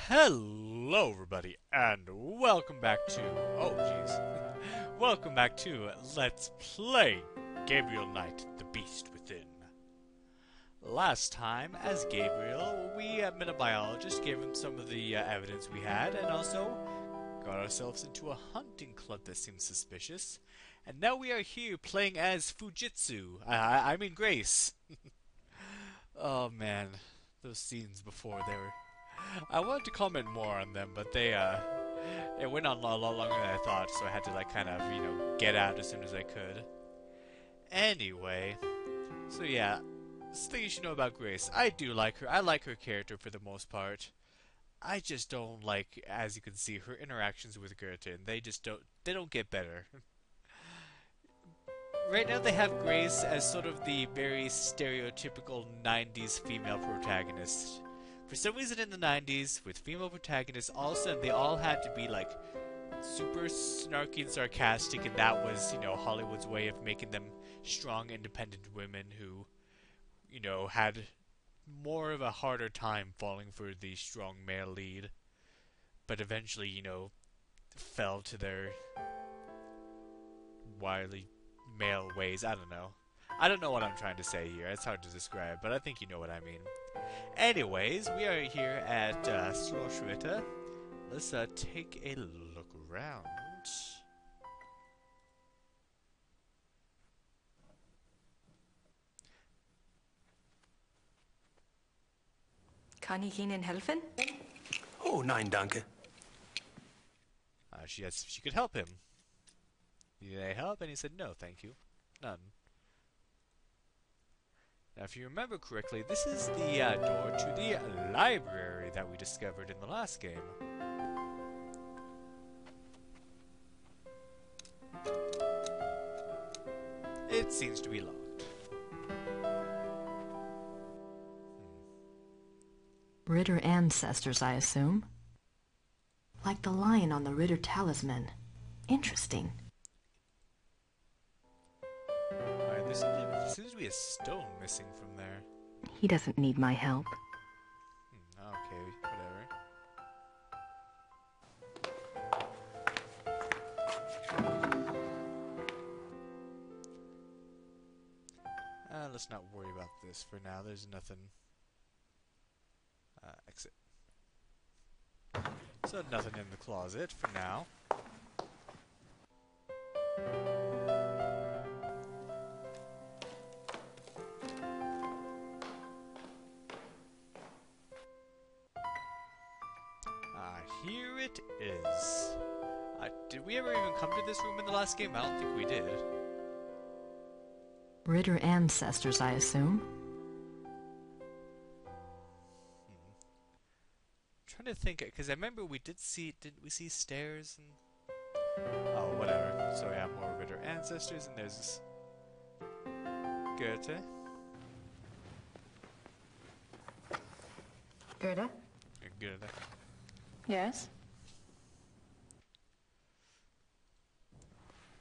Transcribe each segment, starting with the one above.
Hello everybody and welcome back to welcome back to Let's Play Gabriel Knight, the Beast Within. Last time, as Gabriel, we met a biologist, gave him some of the evidence we had, and also got ourselves into a hunting club that seemed suspicious. And now we are here playing as Fujitsu. I mean Grace. Oh man, those scenes before, they were... I wanted to comment more on them, but it went on a lot longer than I thought, so I had to get out as soon as I could. Anyway, so yeah, something you should know about Grace. I do like her. I like her character for the most part. I just don't like, as you can see, her interactions with Goethe, and they don't get better. Right now they have Grace as sort of the very stereotypical 90s female protagonist. For some reason in the 90s, with female protagonists, all of a sudden they all had to be like super snarky and sarcastic, and that was, Hollywood's way of making them strong, independent women who, had more of a harder time falling for the strong male lead, but eventually, fell to their wildly male ways. I don't know. I don't know what I'm trying to say here. It's hard to describe, but I think you know what I mean. Anyways, we are here at Schlossritter. Let's take a look around. Kann ich Ihnen helfen? Oh, nein, danke. She could help him. Need any help? And he said, no, thank you. None. Now, if you remember correctly, this is the door to the library that we discovered in the last game. It seems to be locked. Ritter ancestors, I assume. Like the lion on the Ritter talisman. Interesting. Alright, there seems to be a stone missing from there. He doesn't need my help. Okay, whatever. Let's not worry about this for now. There's nothing. Exit. So nothing in the closet for now. Here it is. Did we ever even come to this room in the last game? I don't think we did. Ritter ancestors, I assume. I'm trying to think, because I remember we didn't we see stairs and... Oh, whatever. So yeah, more Ritter ancestors, and there's Goethe. Gerda? Goethe. Yes?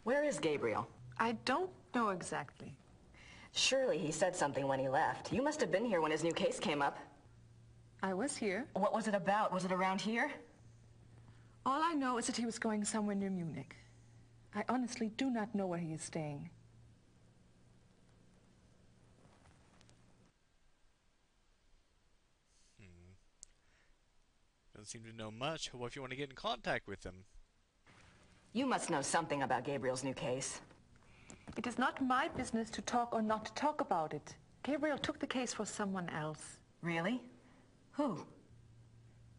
Where is Gabriel? I don't know exactly. Surely he said something when he left. You must have been here when his new case came up. I was here. What was it about? Was it around here? All I know is that he was going somewhere near Munich. I honestly do not know where he is staying. Doesn't seem to know much. What if you want to get in contact with him? You must know something about Gabriel's new case. It is not my business to talk or not to talk about it. Gabriel took the case for someone else. Really? Who?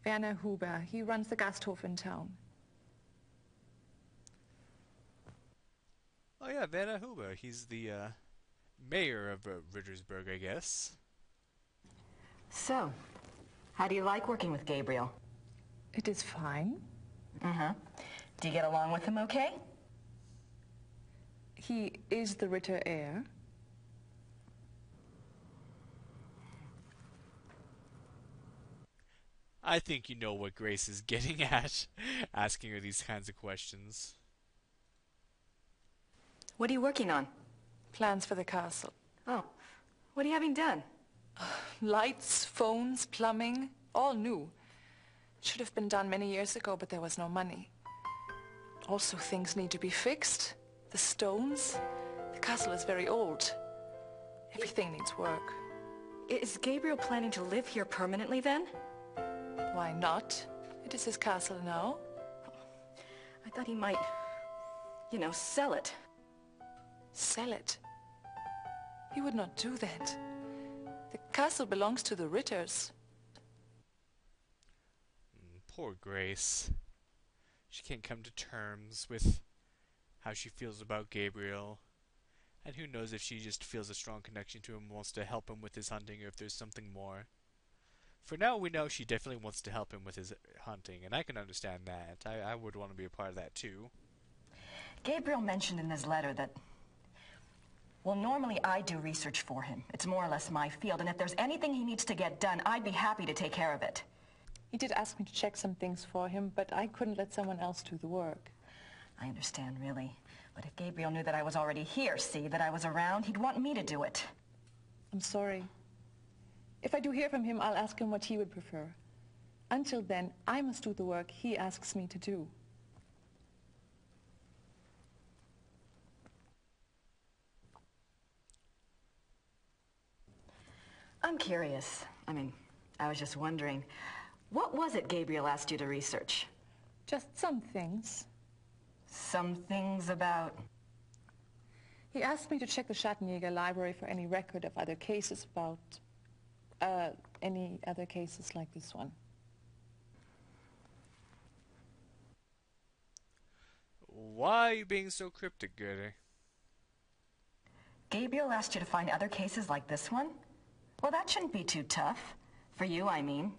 Werner Huber. He runs the Gasthof in town. Oh yeah, Werner Huber. He's the mayor of Rittersburg, I guess. So, how do you like working with Gabriel? It is fine. Uh-huh. Do you get along with him okay? He is the Ritter heir. I think you know what Grace is getting at, asking her these kinds of questions. What are you working on? Plans for the castle. Oh, what are you having done? Lights, phones, plumbing, all new. Should have been done many years ago, but there was no money. Also, things need to be fixed. The stones. The castle is very old. Everything needs work. Is Gabriel planning to live here permanently then? Why not? It is his castle now. I thought he might, sell it. Sell it? He would not do that. The castle belongs to the Ritters. Poor Grace. She can't come to terms with how she feels about Gabriel. And who knows if she just feels a strong connection to him and wants to help him with his hunting, or if there's something more. For now, we know she definitely wants to help him with his hunting, and I can understand that. I would want to be a part of that too. Gabriel mentioned in his letter that, well, normally I do research for him. It's more or less my field, and if there's anything he needs to get done, I'd be happy to take care of it. He did ask me to check some things for him, but I couldn't let someone else do the work. I understand, really. But if Gabriel knew that I was already here, that I was around, he'd want me to do it. I'm sorry. If I do hear from him, I'll ask him what he would prefer. Until then, I must do the work he asks me to do. I'm curious. I was just wondering, what was it Gabriel asked you to research? Just some things. Some things about... He asked me to check the Schattenjäger library for any record of other cases about... any other cases like this one. Why are you being so cryptic, Gertie? Gabriel asked you to find other cases like this one? Well, that shouldn't be too tough. For you, I mean.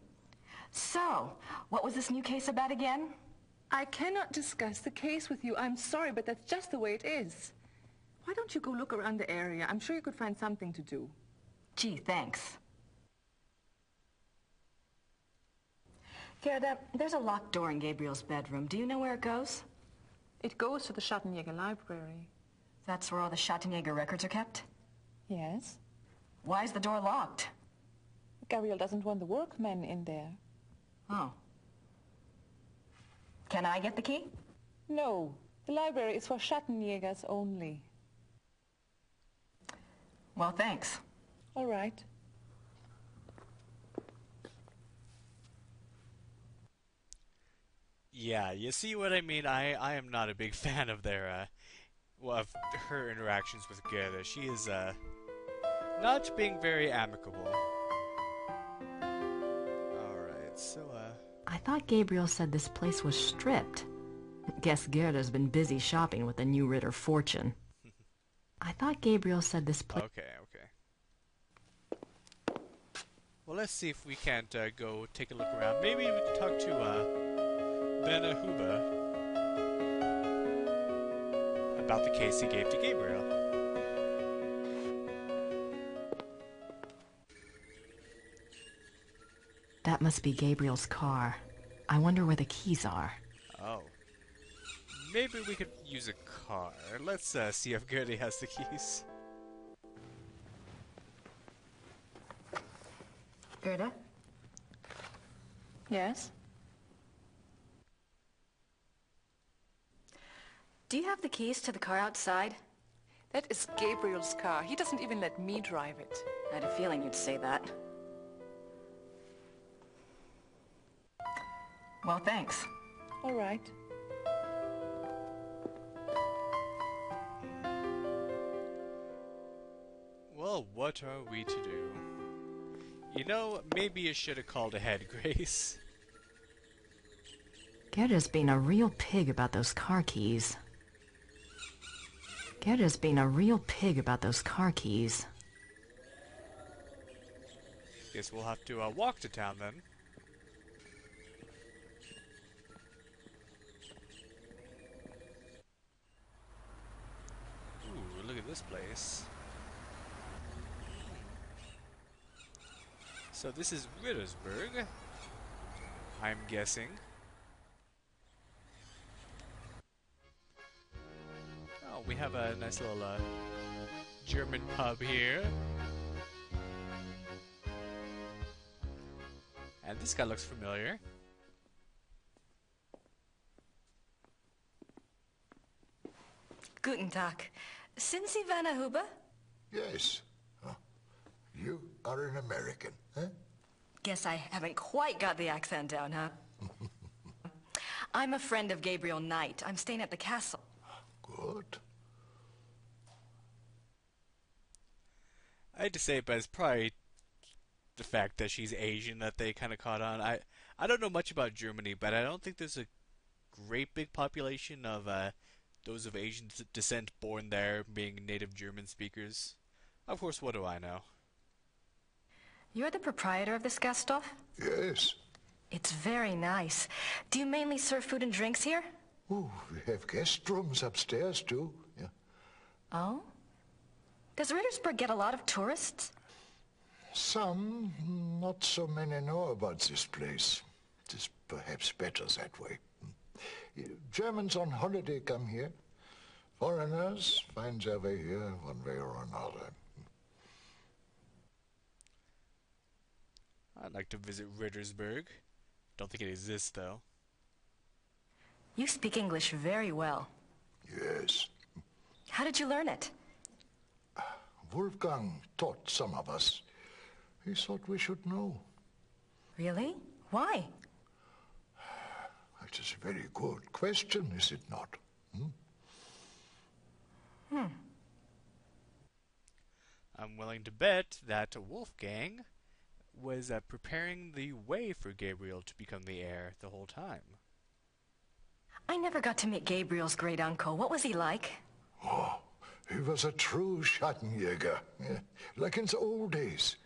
So, what was this new case about again? I cannot discuss the case with you. I'm sorry, but that's just the way it is. Why don't you go look around the area? I'm sure you could find something to do. Gee, thanks. Gerda, there's a locked door in Gabriel's bedroom. Do you know where it goes? It goes to the Schattenjäger library. That's where all the Schattenjäger records are kept? Yes. Why is the door locked? Gabriel doesn't want the workmen in there. Oh. Can I get the key? No. The library is for Schattenjägers only. Well, thanks. All right. Yeah, you see what I mean? I am not a big fan of their, of her interactions with Gerda. She is, not being very amicable. Alright, so, I thought Gabriel said this place was stripped. Guess Gerda's been busy shopping with the new Ritter fortune. I thought Gabriel said this place... Okay. Well, let's see if we can't, go take a look around. Maybe we can talk to, Benahuba about the case he gave to Gabriel. That must be Gabriel's car. I wonder where the keys are. Oh. Maybe we could use a car. Let's see if Gertie has the keys. Gerda? Yes? Do you have the keys to the car outside? That is Gabriel's car. He doesn't even let me drive it. I had a feeling you'd say that. Well, thanks. All right. Well, what are we to do? You know, maybe you should have called ahead, Grace. Gerda's being a real pig about those car keys. Guess we'll have to walk to town then. Ooh, look at this place. So this is Rittersburg, I'm guessing. Oh, we have a nice little German pub here. And this guy looks familiar. Guten Tag. Sind Sie Werner Huber? Yes. Oh, you are an American, huh? Guess I haven't quite got the accent down, huh? I'm a friend of Gabriel Knight. I'm staying at the castle. Good. I hate to say it, but it's probably the fact that she's Asian that they kind of caught on. I don't know much about Germany, but I don't think there's a great big population of those of Asian descent born there being native German speakers. Of course, what do I know? You're the proprietor of this Gasthof? Yes. It's very nice. Do you mainly serve food and drinks here? Oh, we have guest rooms upstairs, too. Yeah. Oh? Does Rittersburg get a lot of tourists? Some, not so many know about this place. It is perhaps better that way. Germans on holiday come here. Foreigners find their way here one way or another. I'd like to visit Rittersburg. Don't think it exists, though. You speak English very well. Yes. How did you learn it? Wolfgang taught some of us. He thought we should know. Really? Why? It is a very good question, is it not? I'm willing to bet that Wolfgang was preparing the way for Gabriel to become the heir the whole time. I never got to meet Gabriel's great uncle. What was he like? Oh, he was a true Schattenjäger, yeah, like in the old days.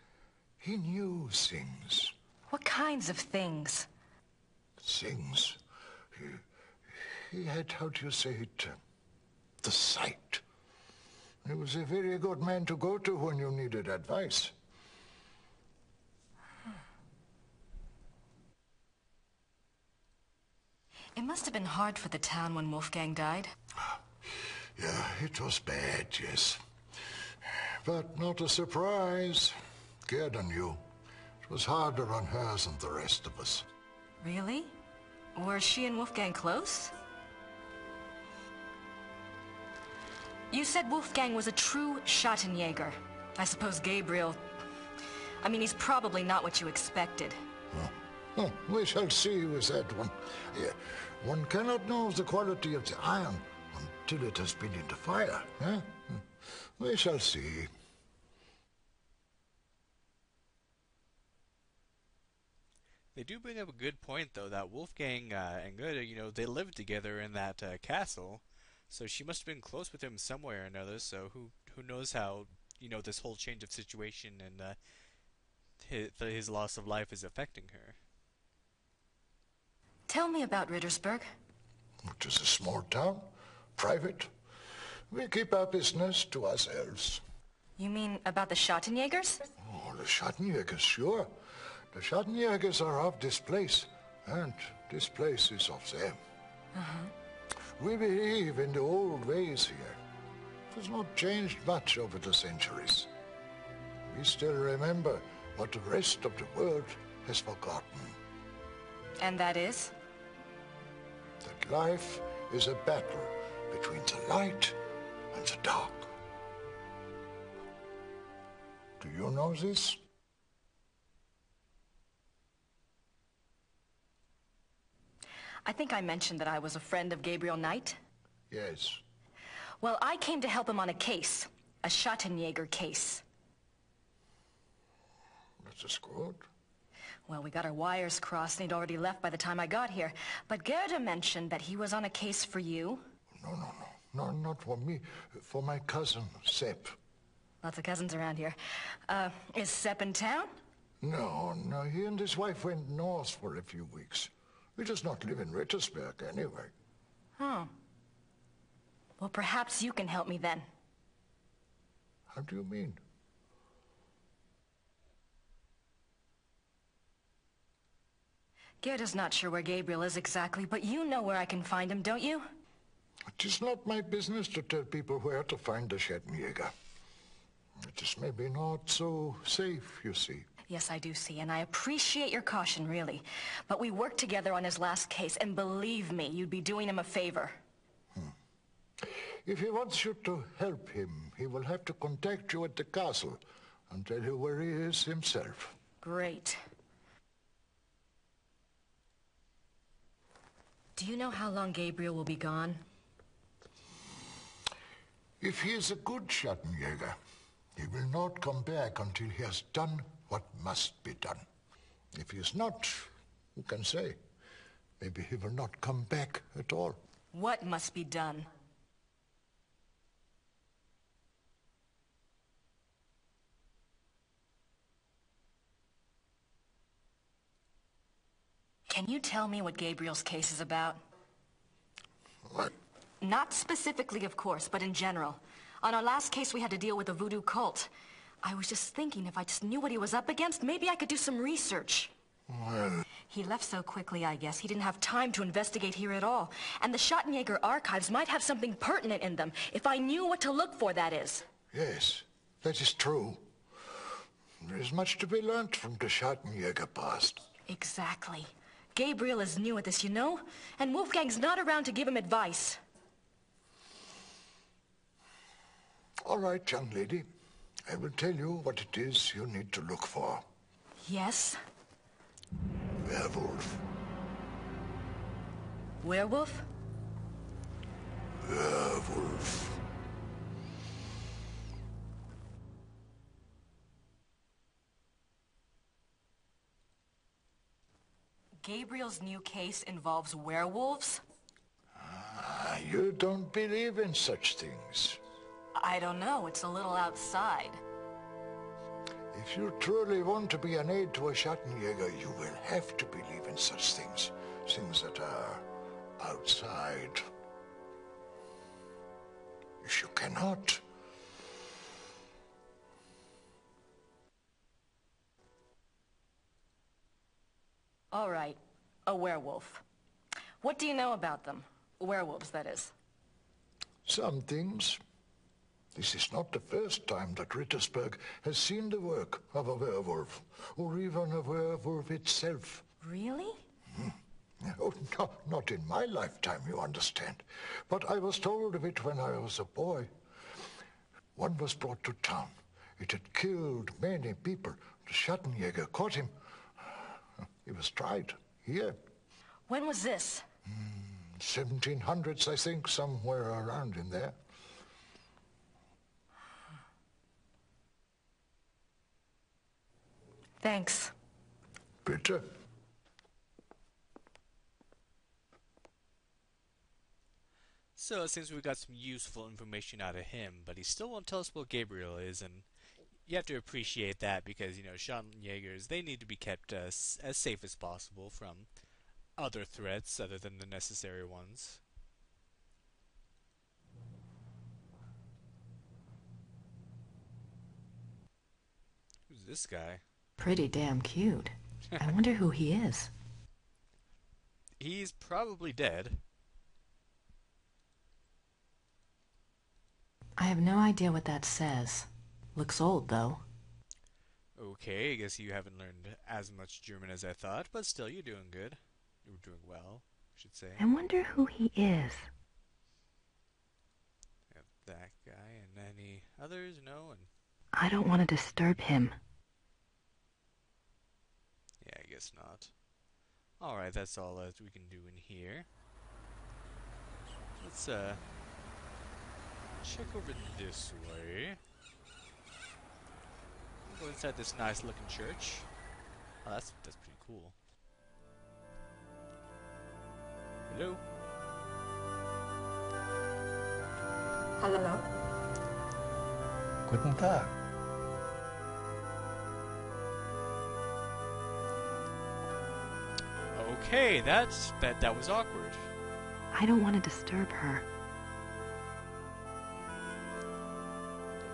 He knew things. What kinds of things? Things? He had, how do you say it, the sight. He was a very good man to go to when you needed advice. It must have been hard for the town when Wolfgang died. Yeah, it was bad, yes. But not a surprise. Gerda knew. It was harder on her than the rest of us. Really? Were she and Wolfgang close? You said Wolfgang was a true Schattenjäger. I suppose Gabriel... I mean, he's probably not what you expected. Oh, we shall see with that one. Yeah, one cannot know the quality of the iron until it has been in the fire. Huh? We shall see. They do bring up a good point, though, that Wolfgang and Goethe, they lived together in that castle, so she must have been close with him some way or another, so who knows how, this whole change of situation and his loss of life is affecting her. Tell me about Rittersburg. It is a small town, private. We keep our business to ourselves. You mean about the Schattenjägers? Oh, the Schattenjägers, sure. The Schattenjägers are of this place, and this place is of them. We believe in the old ways here. It has not changed much over the centuries. We still remember what the rest of the world has forgotten. And that is? That life is a battle between the light and the dark. Do you know this? I think I mentioned that I was a friend of Gabriel Knight. Yes. Well, I came to help him on a case. A Schattenjäger case. That is good. Well, we got our wires crossed and he'd already left by the time I got here. But Gerda mentioned that he was on a case for you. No, not for me. For my cousin, Sepp. Lots of cousins around here. Is Sepp in town? No, he and his wife went north for a few weeks. He does not live in Rittersburg anyway. Oh. Well, perhaps you can help me then. How do you mean? Gerda's not sure where Gabriel is exactly, but you know where I can find him, don't you? It is not my business to tell people where to find the Schattenjäger. It is maybe not so safe, you see. Yes, I do see, and I appreciate your caution, really. But we worked together on his last case, and believe me, you'd be doing him a favor. If he wants you to help him, he will have to contact you at the castle and tell you where he is himself. Great. Do you know how long Gabriel will be gone? If he is a good Schattenjäger, he will not come back until he has done what must be done. If he is not, who can say? Maybe he will not come back at all. What must be done? Can you tell me what Gabriel's case is about? What? Not specifically, of course, but in general. On our last case, we had to deal with a voodoo cult. I was just thinking if I just knew what he was up against, maybe I could do some research. Well, He left so quickly, I guess. He didn't have time to investigate here at all. And the Schattenjäger archives might have something pertinent in them, if I knew what to look for, that is. yes, that is true. There is much to be learnt from the Schattenjäger past. Exactly. Gabriel is new at this, you know? And Wolfgang's not around to give him advice. All right, young lady. I will tell you what it is you need to look for. Yes? Werewolf. Werewolf? Werewolf. Gabriel's new case involves werewolves? You don't believe in such things. I don't know. It's a little outside. If you truly want to be an aid to a Schattenjäger, you will have to believe in such things. Things that are outside. If you cannot, All right. A werewolf. What do you know about them? Werewolves, that is. some things. This is not the first time that Rittersburg has seen the work of a werewolf, or even a werewolf itself. Really? Oh, no, not in my lifetime, you understand. But I was told of it when I was a boy. One was brought to town. It had killed many people. The Schattenjäger caught him. He was tried here. When was this? 1700s, I think, somewhere around in there. Thanks. Bitte. So it seems we got some useful information out of him, but he still won't tell us what Gabriel is, and you have to appreciate that because, you know, Schattenjägers, they need to be kept as safe as possible from other threats other than the necessary ones. Who's this guy? Pretty damn cute. I wonder who he is. He's probably dead. I have no idea what that says. Looks old, though. Okay, I guess you haven't learned as much German as I thought, but still, you're doing good. You're doing well, I should say. I wonder who he is. Have that guy and any others? No, and I don't want to disturb him. yeah, I guess not. Alright, that's all that we can do in here. Let's, check over this way. Go inside this nice looking church. Oh, that's pretty cool. Hello? Hello. Guten Tag. Okay, that was awkward. I don't want to disturb her.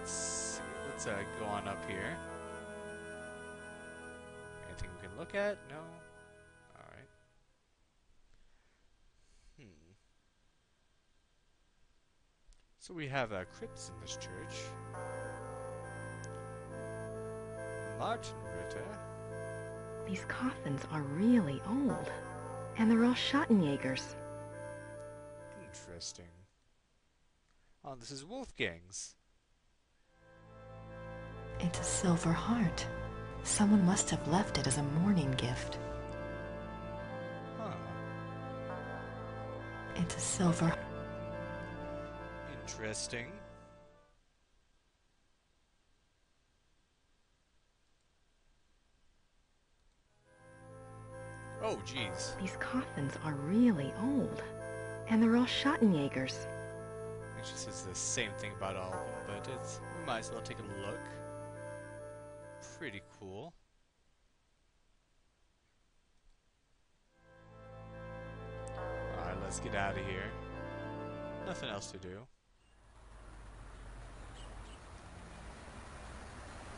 Let's go on up here. Anything we can look at? No? Alright. So we have crypts in this church. Martin Ritter. These coffins are really old. And they're all Schattenjägers. Interesting. Oh, this is Wolfgang's. It's a silver heart. Someone must have left it as a mourning gift. Huh. It's a silver... Interesting. Oh, jeez. These coffins are really old. And they're all Schottenjägers. It just says the same thing about all of them, but we might as well take a look. Pretty cool. Alright, let's get out of here. Nothing else to do.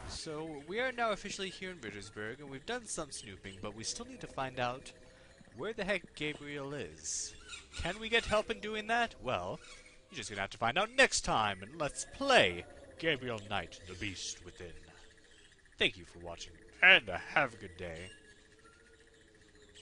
So, we are now officially here in Rittersburg, and we've done some snooping, but we still need to find out where the heck Gabriel is. Can we get help in doing that? Well, you're just gonna have to find out next time, and let's play Gabriel Knight, the Beast Within. Thank you for watching, and have a good day.